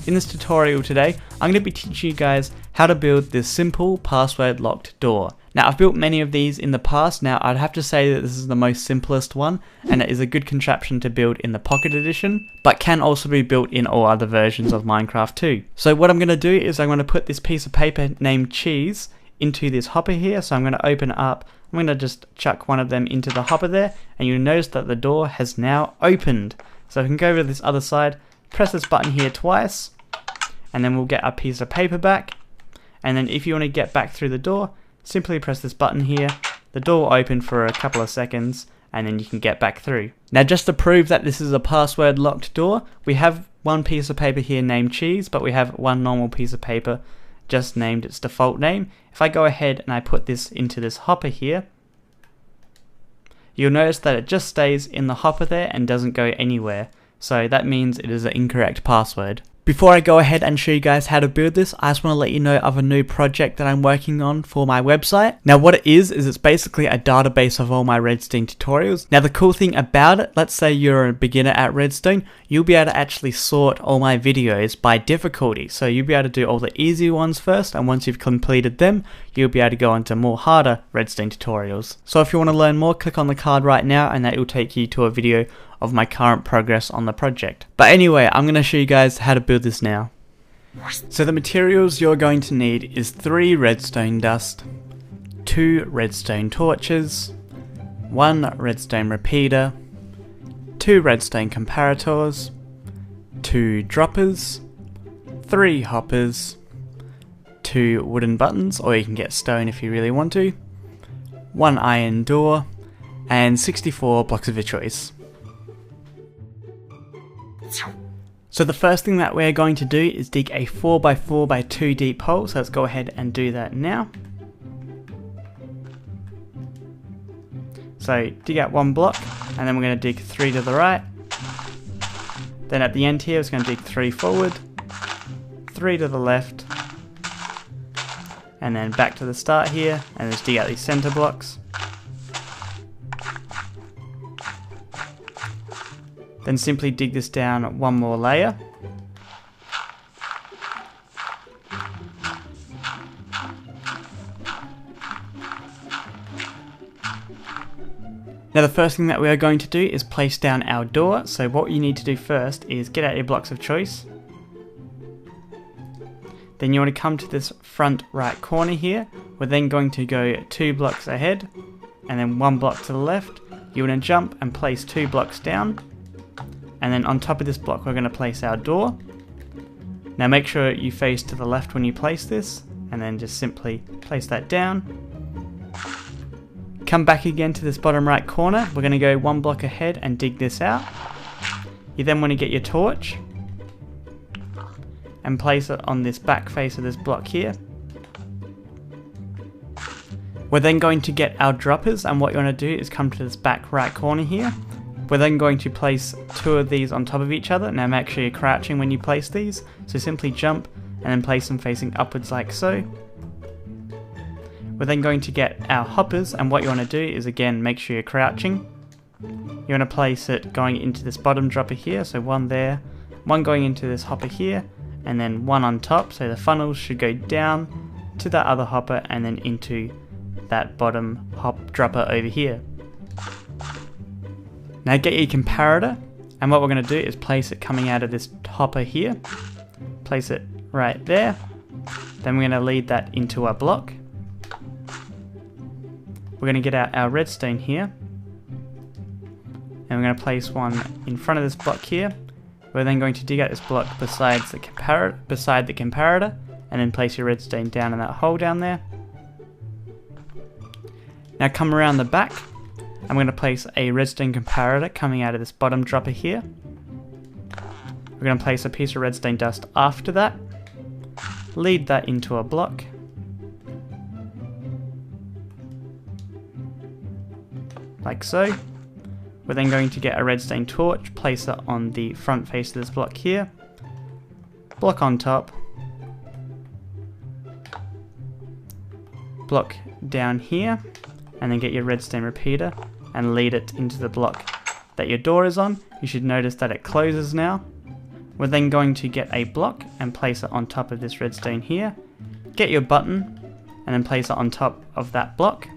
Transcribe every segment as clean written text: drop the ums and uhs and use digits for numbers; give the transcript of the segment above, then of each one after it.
In this tutorial today, I'm going to be teaching you guys how to build this simple password locked door. Now, I've built many of these in the past. Now, I'd have to say that this is the most simplest one, and it is a good contraption to build in the Pocket Edition, but can also be built in all other versions of Minecraft too. So what I'm going to do is I'm going to put this piece of paper named cheese into this hopper here. So I'm going to open it up. I'm going to just chuck one of them into the hopper there, and you'll notice that the door has now opened. So I can go over to this other side, press this button here twice, and then we'll get a piece of paper back. And then if you want to get back through the door, simply press this button here. The door will open for a couple of seconds, and then you can get back through. Now, just to prove that this is a password locked door, we have one piece of paper here named cheese, but we have one normal piece of paper just named its default name. If I go ahead and I put this into this hopper here, you'll notice that it just stays in the hopper there and doesn't go anywhere. So that means it is an incorrect password. Before I go ahead and show you guys how to build this, I just want to let you know of a new project that I'm working on for my website. Now what it is it's basically a database of all my Redstone tutorials. Now the cool thing about it, let's say you're a beginner at Redstone, you'll be able to actually sort all my videos by difficulty. So you'll be able to do all the easy ones first, and once you've completed them, you'll be able to go on to more harder Redstone tutorials. So if you want to learn more, click on the card right now and that will take you to a video of my current progress on the project. But anyway, I'm going to show you guys how to build this now. So the materials you're going to need is 3 redstone dust, 2 redstone torches, 1 redstone repeater, 2 redstone comparators, 2 droppers, 3 hoppers, 2 wooden buttons, or you can get stone if you really want to, 1 iron door, and 64 blocks of your choice. So the first thing that we're going to do is dig a 4x4x2 deep hole, so let's go ahead and do that now. So dig out 1 block, and then we're going to dig 3 to the right. Then at the end here, it's going to dig 3 forward, 3 to the left, and then back to the start here, and just dig out these center blocks. Then simply dig this down 1 more layer. Now the first thing that we are going to do is place down our door. So what you need to do first is get out your blocks of choice. Then you want to come to this front right corner here. We're then going to go 2 blocks ahead and then 1 block to the left. You want to jump and place 2 blocks down. And then on top of this block we're going to place our door. Now make sure you face to the left when you place this, and then just simply place that down. Come back again to this bottom right corner. We're going to go 1 block ahead and dig this out. You then want to get your torch and place it on this back face of this block here. We're then going to get our droppers, and what you want to do is come to this back right corner here. We're then going to place 2 of these on top of each other. Now make sure you're crouching when you place these. So simply jump and then place them facing upwards like so. We're then going to get our hoppers, and what you want to do is again make sure you're crouching. You want to place it going into this bottom dropper here. So 1 there, 1 going into this hopper here, and then 1 on top. So the funnels should go down to that other hopper and then into that bottom hop dropper over here. Now get your comparator, and what we're going to do is place it coming out of this hopper here. Place it right there. Then we're going to lead that into our block. We're going to get out our redstone here. And we're going to place 1 in front of this block here. We're then going to dig out this block beside the comparator, and then place your redstone down in that hole down there. Now come around the back. I'm going to place a redstone comparator coming out of this bottom dropper here. We're going to place a piece of redstone dust after that. Lead that into a block. Like so. We're then going to get a redstone torch, place it on the front face of this block here. Block on top. Block down here. And then get your redstone repeater and lead it into the block that your door is on. You should notice that it closes now. We're then going to get a block and place it on top of this redstone here. Get your button and then place it on top of that block.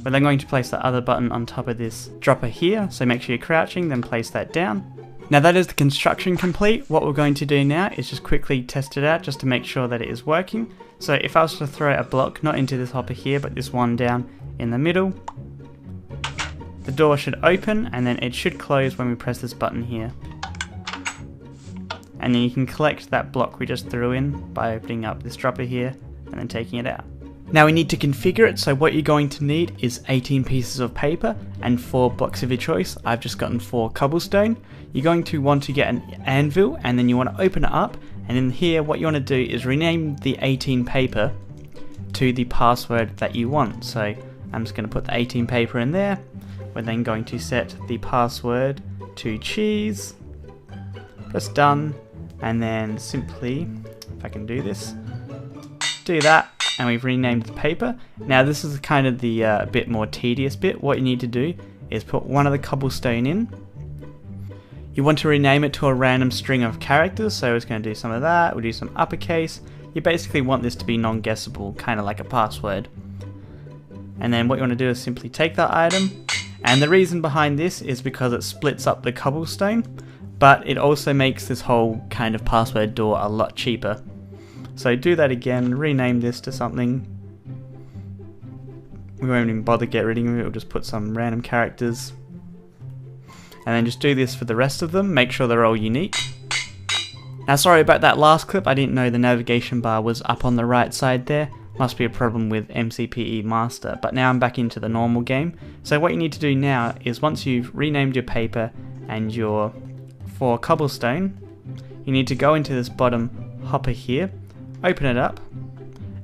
We're then going to place the other button on top of this dropper here, so make sure you're crouching, then place that down. Now that is the construction complete. What we're going to do now is just quickly test it out just to make sure that it is working. So if I was to throw a block, not into this hopper here, but this one down in the middle, the door should open and then it should close when we press this button here. And then you can collect that block we just threw in by opening up this dropper here and then taking it out. Now we need to configure it, so what you're going to need is 18 pieces of paper and 4 blocks of your choice. I've just gotten 4 cobblestone. You're going to want to get an anvil and then you want to open it up, and in here what you want to do is rename the 18 paper to the password that you want. So I'm just going to put the 18 paper in there. We're then going to set the password to cheese, press done, and then simply, if I can do this, do that. And we've renamed the paper. Now this is kind of the bit more tedious bit. What you need to do is put one of the cobblestone in. You want to rename it to a random string of characters, so it's going to do some of that. We'll do some uppercase. You basically want this to be non-guessable, kind of like a password. And then what you want to do is simply take that item, and the reason behind this is because it splits up the cobblestone, but it also makes this whole kind of password door a lot cheaper. So do that again, rename this to something. We won't even bother get rid of it, we'll just put some random characters. And then just do this for the rest of them, make sure they're all unique. Now sorry about that last clip, I didn't know the navigation bar was up on the right side there. Must be a problem with MCPE Master, but now I'm back into the normal game. So what you need to do now is once you've renamed your paper and your 4 cobblestone, you need to go into this bottom hopper here, open it up,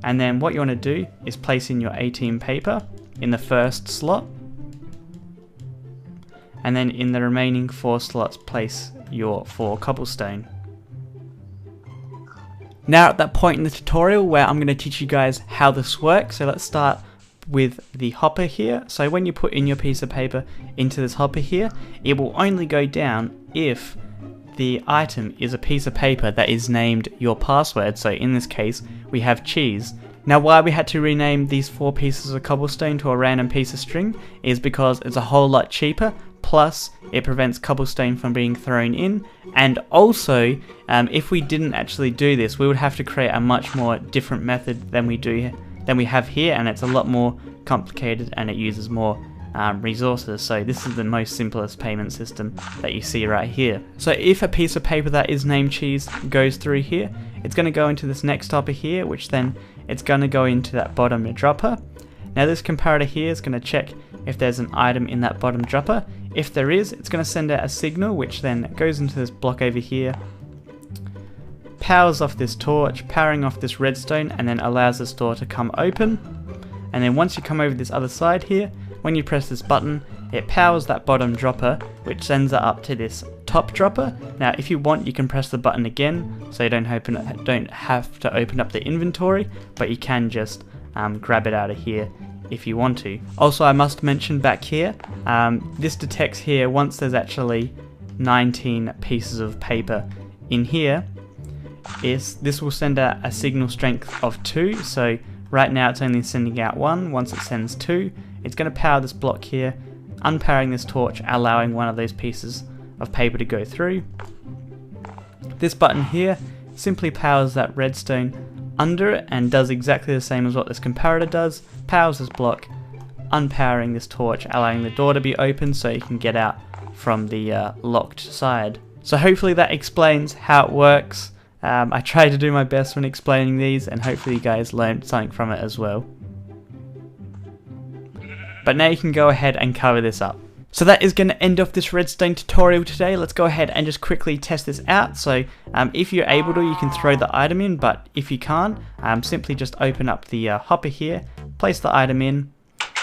and then what you want to do is place in your 18 paper in the first slot, and then in the remaining 4 slots place your 4 cobblestone. Now at that point in the tutorial where I'm going to teach you guys how this works, so let's start with the hopper here. So when you put in your piece of paper into this hopper here, it will only go down if the item is a piece of paper that is named your password. So in this case we have cheese. Now why we had to rename these 4 pieces of cobblestone to a random piece of string is because it's a whole lot cheaper, plus it prevents cobblestone from being thrown in, and also if we didn't actually do this we would have to create a much more different method than we have here, and it's a lot more complicated and it uses more resources. So this is the most simplest payment system that you see right here. So if a piece of paper that is named cheese goes through here, it's going to go into this next hopper here, which then it's going to go into that bottom dropper. Now this comparator here is going to check if there's an item in that bottom dropper. If there is, it's going to send out a signal which then goes into this block over here, powers off this torch, powering off this redstone, and then allows this door to come open. And then once you come over this other side here, when you press this button, it powers that bottom dropper, which sends it up to this top dropper. Now if you want, you can press the button again, so you don't have to open up the inventory, but you can just grab it out of here if you want to. Also I must mention back here, this detects here once there's actually 19 pieces of paper in here, this will send out a signal strength of 2, so right now it's only sending out 1. Once it sends 2, it's going to power this block here, unpowering this torch, allowing one of those pieces of paper to go through. This button here simply powers that redstone under it and does exactly the same as what this comparator does, powers this block, unpowering this torch, allowing the door to be open so you can get out from the locked side. So hopefully that explains how it works. I tried to do my best when explaining these, and hopefully you guys learned something from it as well. But now you can go ahead and cover this up. So that is going to end off this redstone tutorial today. Let's go ahead and just quickly test this out. So if you're able to, you can throw the item in, but if you can't, simply just open up the hopper here, place the item in,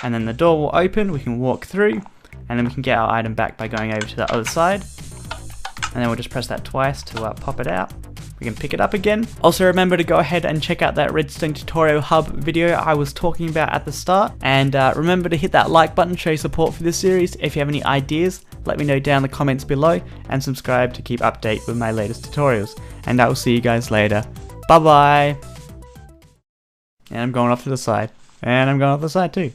and then the door will open. We can walk through, and then we can get our item back by going over to the other side. And then we'll just press that twice to pop it out. We can pick it up again. Also remember to go ahead and check out that Redstone Tutorial Hub video I was talking about at the start. And remember to hit that like button, show support for this series. If you have any ideas, let me know down in the comments below, and subscribe to keep update with my latest tutorials. And I will see you guys later. Bye bye! And I'm going off to the side. And I'm going off the side too.